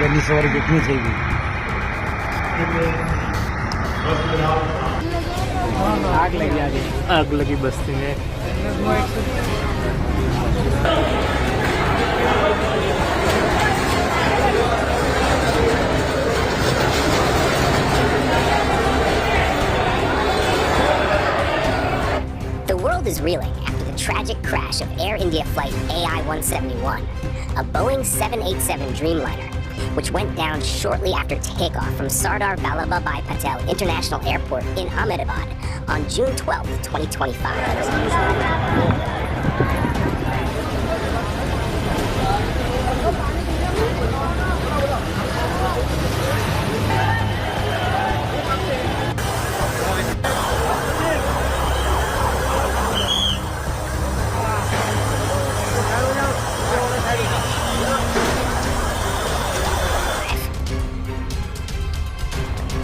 यानी सवारी कितनी चाहिए? आग लगी आगे, आग लगी बस्ती में। The world is reeling after the tragic crash of Air India flight AI-171, a Boeing 787 Dreamliner, which went down shortly after takeoff from Sardar Vallabhbhai Patel International Airport in Ahmedabad on June 12, 2025.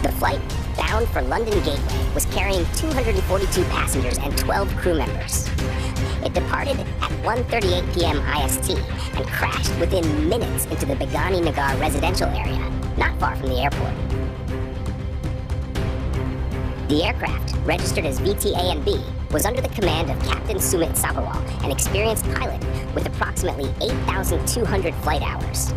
The flight, bound for London Gateway, was carrying 242 passengers and 12 crew members. It departed at 1:38 p.m. IST and crashed within minutes into the Begani Nagar residential area, not far from the airport. The aircraft, registered as VTA&B, was under the command of Captain Sumit Sabharwal, an experienced pilot with approximately 8,200 flight hours.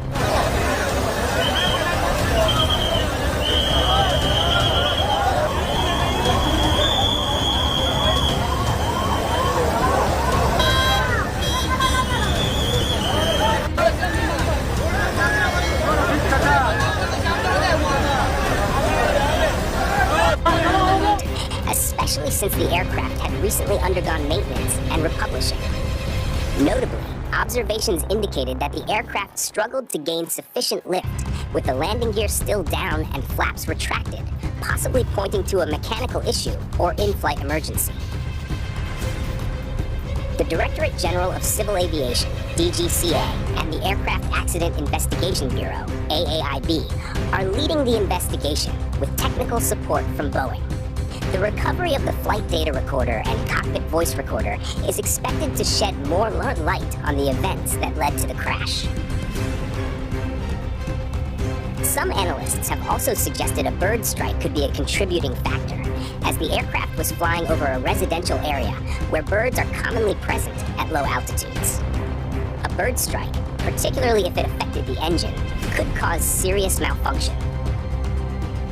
Especially since the aircraft had recently undergone maintenance and republishing. Notably, observations indicated that the aircraft struggled to gain sufficient lift, with the landing gear still down and flaps retracted, possibly pointing to a mechanical issue or in-flight emergency. The Directorate General of Civil Aviation, DGCA, and the Aircraft Accident Investigation Bureau, AAIB, are leading the investigation with technical support from Boeing. The recovery of the flight data recorder and cockpit voice recorder is expected to shed more light on the events that led to the crash. Some analysts have also suggested a bird strike could be a contributing factor, as the aircraft was flying over a residential area where birds are commonly present at low altitudes. A bird strike, particularly if it affected the engine, could cause serious malfunction.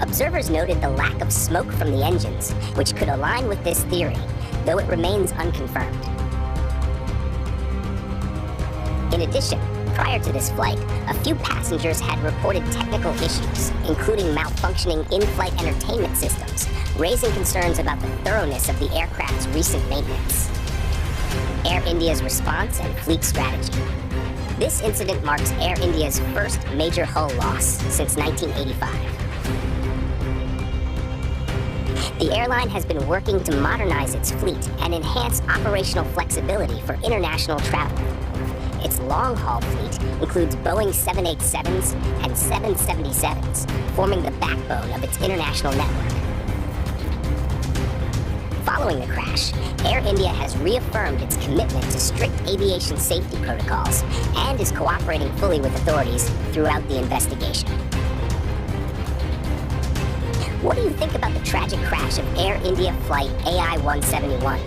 Observers noted the lack of smoke from the engines, which could align with this theory, though it remains unconfirmed. In addition, prior to this flight, a few passengers had reported technical issues, including malfunctioning in-flight entertainment systems, raising concerns about the thoroughness of the aircraft's recent maintenance. Air India's response and fleet strategy. This incident marks Air India's first major hull loss since 1985. The airline has been working to modernize its fleet and enhance operational flexibility for international travel. Its long-haul fleet includes Boeing 787s and 777s, forming the backbone of its international network. Following the crash, Air India has reaffirmed its commitment to strict aviation safety protocols and is cooperating fully with authorities throughout the investigation. What do you think about the tragic crash of Air India flight AI-171?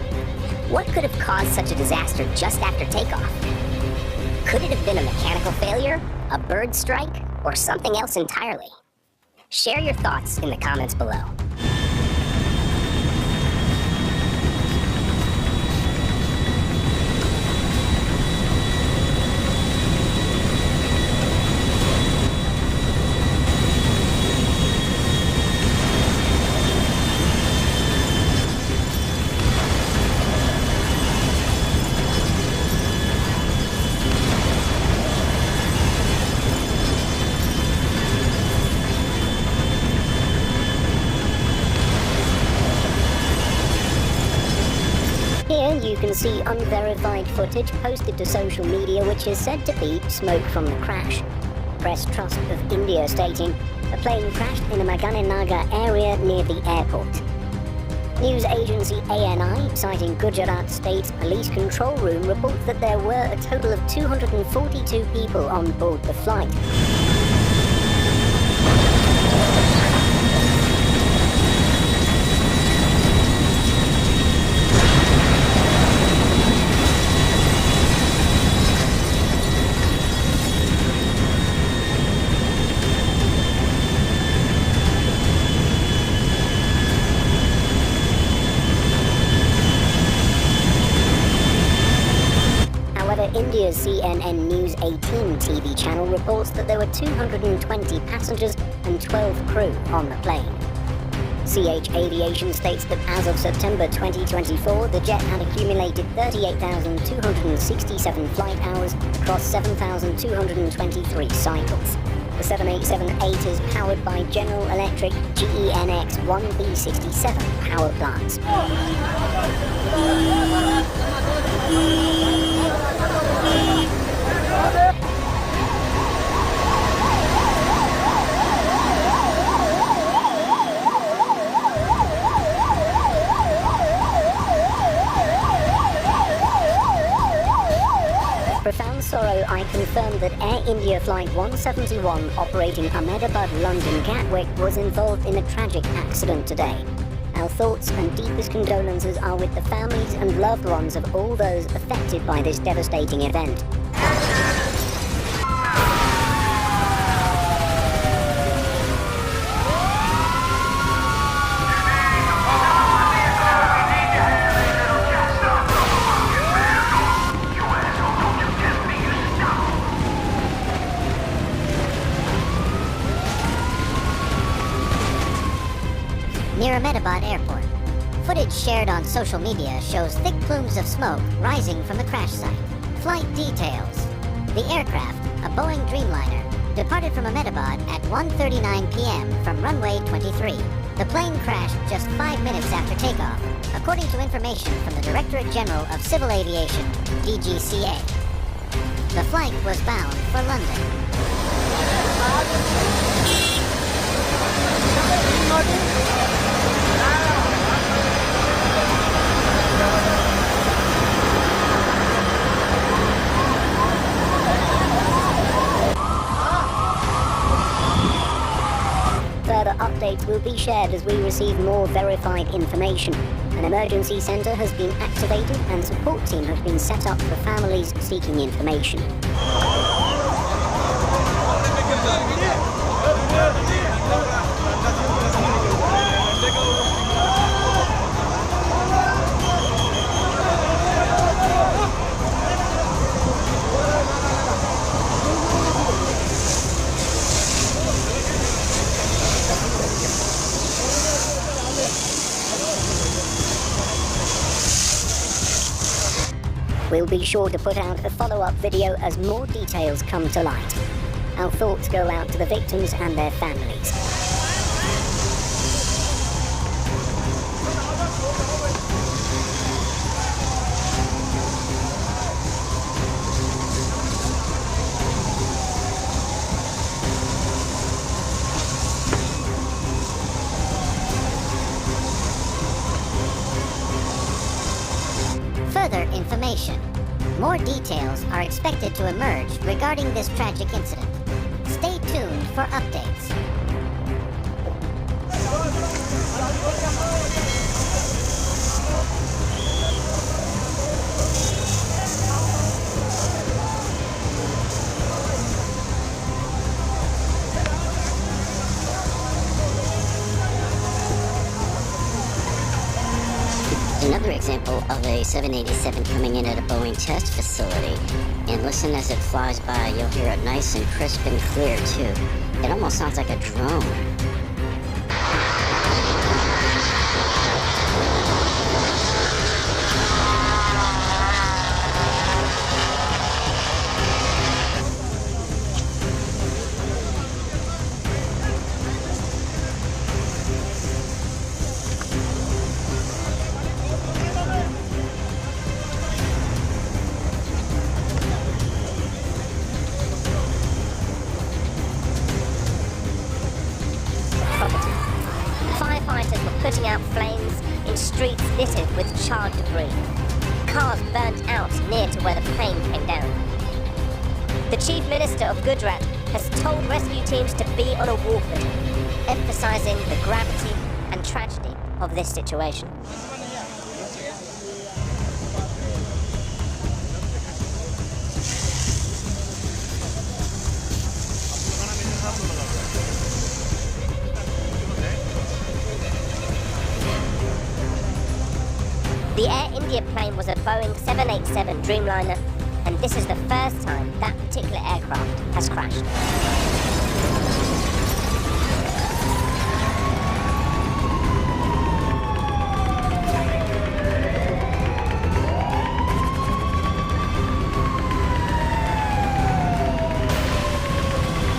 What could have caused such a disaster just after takeoff? Could it have been a mechanical failure, a bird strike, or something else entirely? Share your thoughts in the comments below. Here you can see unverified footage posted to social media which is said to be smoke from the crash. Press Trust of India stating, a plane crashed in the Nagar area near the airport. News agency ANI, citing Gujarat State Police Control Room, reports that there were a total of 242 people on board the flight. News 18 TV channel reports that there were 220 passengers and 12 crew on the plane. CH Aviation states that as of September 2024, the jet had accumulated 38,267 flight hours across 7,223 cycles. The 787-8 is powered by General Electric GEnx 1B67 power plants. Profound sorrow, I confirm that Air India Flight 171 operating Ahmedabad, London Gatwick was involved in a tragic accident today. Our thoughts and deepest condolences are with the families and loved ones of all those affected by this devastating event. Near Ahmedabad Airport. Footage shared on social media shows thick plumes of smoke rising from the crash site. Flight details. The aircraft, a Boeing Dreamliner, departed from Ahmedabad at 1:39 p.m. from runway 23. The plane crashed just 5 minutes after takeoff, according to information from the Directorate General of Civil Aviation, DGCA. The flight was bound for London. Further updates will be shared as we receive more verified information. An emergency centre has been activated and support team has been set up for families seeking information. We'll be sure to put out a follow-up video as more details come to light. Our thoughts go out to the victims and their families. Further information. More details are expected to emerge regarding this tragic incident. Stay tuned for updates. Another example of a 787 coming in at a Boeing test facility. And listen as it flies by, you'll hear it nice and crisp and clear too. It almost sounds like a drone. Firefighters were putting out flames in streets littered with charred debris. Cars burnt out near to where the plane came down. The Chief Minister of Gujarat has told rescue teams to be on a warpath, emphasizing the gravity and tragedy of this situation. The Air India plane was a Boeing 787 Dreamliner and this is the first time that particular aircraft has crashed.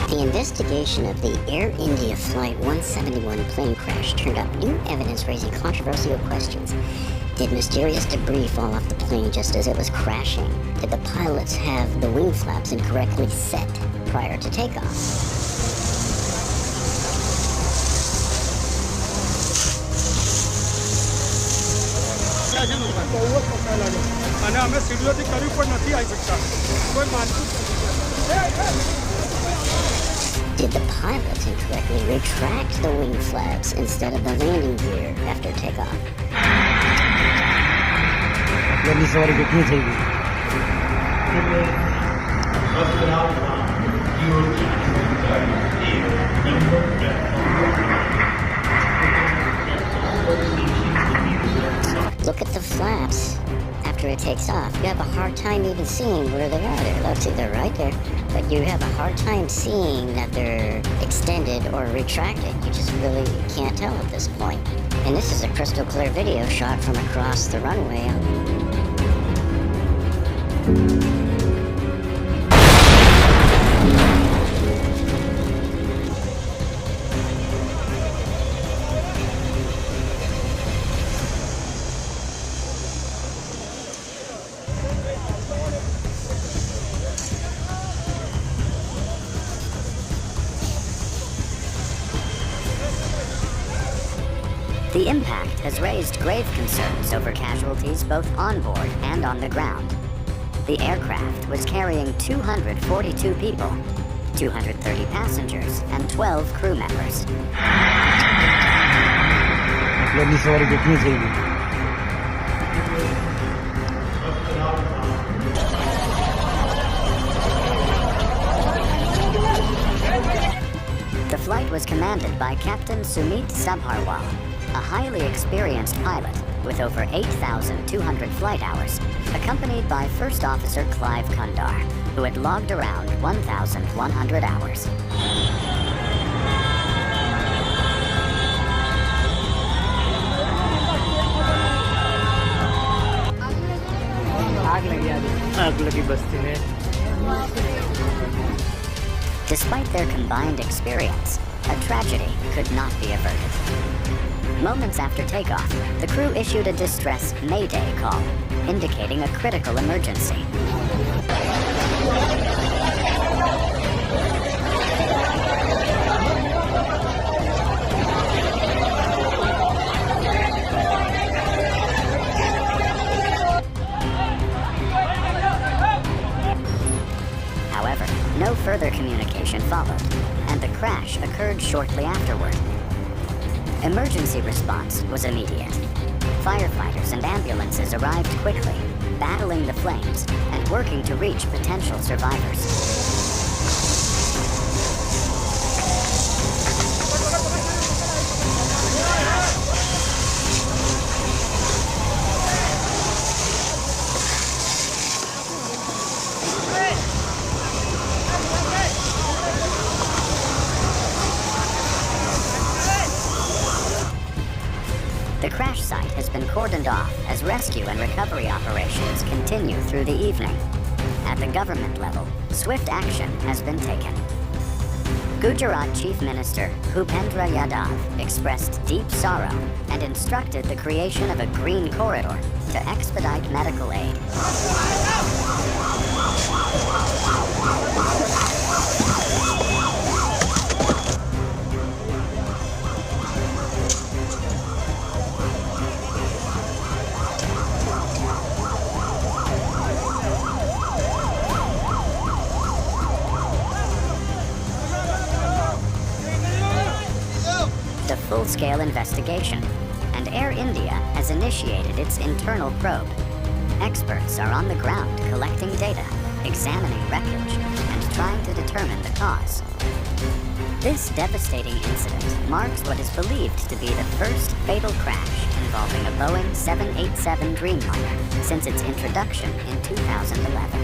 The investigation of the Air India Flight 171 plane crash turned up new evidence raising controversial questions. Did mysterious debris fall off the plane just as it was crashing? Did the pilots have the wing flaps incorrectly set prior to takeoff? Did the pilots incorrectly retract the wing flaps instead of the landing gear after takeoff? जल्दी सवारी कितनी चाहिए Look at the flaps. After it takes off, you have a hard time even seeing where they are. They're right there, but you have a hard time seeing that they're extended or retracted. You just really can't tell at this point. And this is a crystal clear video shot from across the runway. The impact has raised grave concerns over casualties both on board and on the ground. The aircraft was carrying 242 people, 230 passengers, and 12 crew members. जल्दी सवारी कितनी चाहिए The flight was commanded by Captain Sumit Sabharwal, a highly experienced pilot with over 8,200 flight hours, accompanied by First Officer Clive Kundar, who had logged around 1,100 hours. आग लगी बस्ती में Despite their combined experience, a tragedy could not be averted. Moments after takeoff, the crew issued a distress Mayday call, indicating a critical emergency. However, no further communication followed, and the crash occurred shortly afterward. Emergency response was immediate. Firefighters and ambulances arrived quickly, battling the flames and working to reach potential survivors. The crash site has been cordoned off as rescue and recovery operations continue through the evening. At the government level, swift action has been taken. Gujarat Chief Minister Bhupendra Yadav expressed deep sorrow and instructed the creation of a green corridor to expedite medical aid. The full-scale investigation, and Air India has initiated its internal probe. Experts are on the ground collecting data, examining wreckage, and trying to determine the cause. This devastating incident marks what is believed to be the first fatal crash involving a Boeing 787 Dreamliner since its introduction in 2011.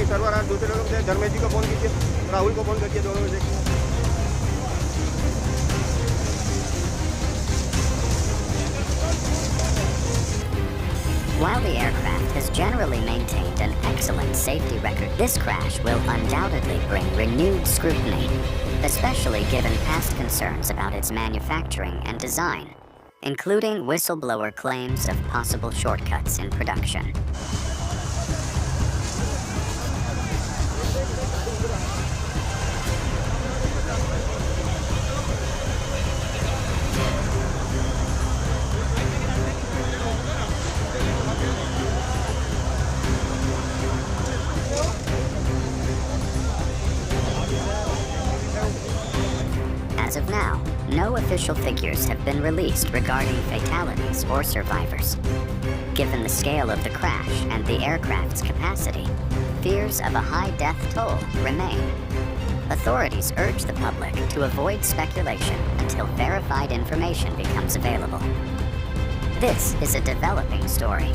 नहीं server दूसरे लोग से धर्मेश जी को phone कीजिए, राहुल को phone कीजिए, दोनों में देखिए। While the aircraft has generally maintained an excellent safety record, this crash will undoubtedly bring renewed scrutiny, especially given past concerns about its manufacturing and design, including whistleblower claims of possible shortcuts in production. As of now, no official figures have been released regarding fatalities or survivors. Given the scale of the crash and the aircraft's capacity, fears of a high death toll remain. Authorities urge the public to avoid speculation until verified information becomes available. This is a developing story.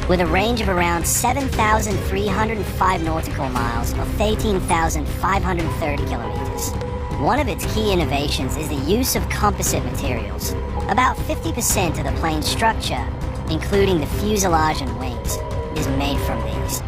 With a range of around 7,305 nautical miles or 18,530 kilometers. One of its key innovations is the use of composite materials. About 50% of the plane's structure, including the fuselage and wings, is made from these.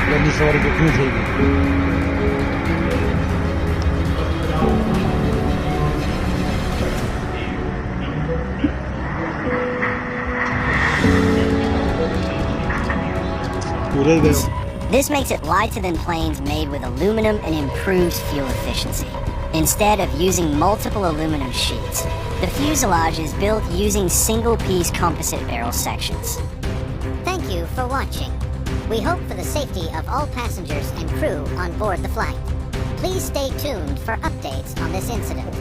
लंबी सवारी कितनी चाहिए? This makes it lighter than planes made with aluminum and improves fuel efficiency. Instead of using multiple aluminum sheets, the fuselage is built using single-piece composite barrel sections. Thank you for watching. We hope for the safety of all passengers and crew on board the flight. Please stay tuned for updates on this incident.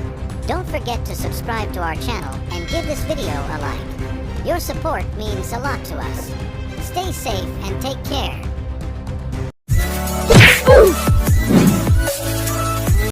Don't forget to subscribe to our channel and give this video a like. Your support means a lot to us. Stay safe and take care.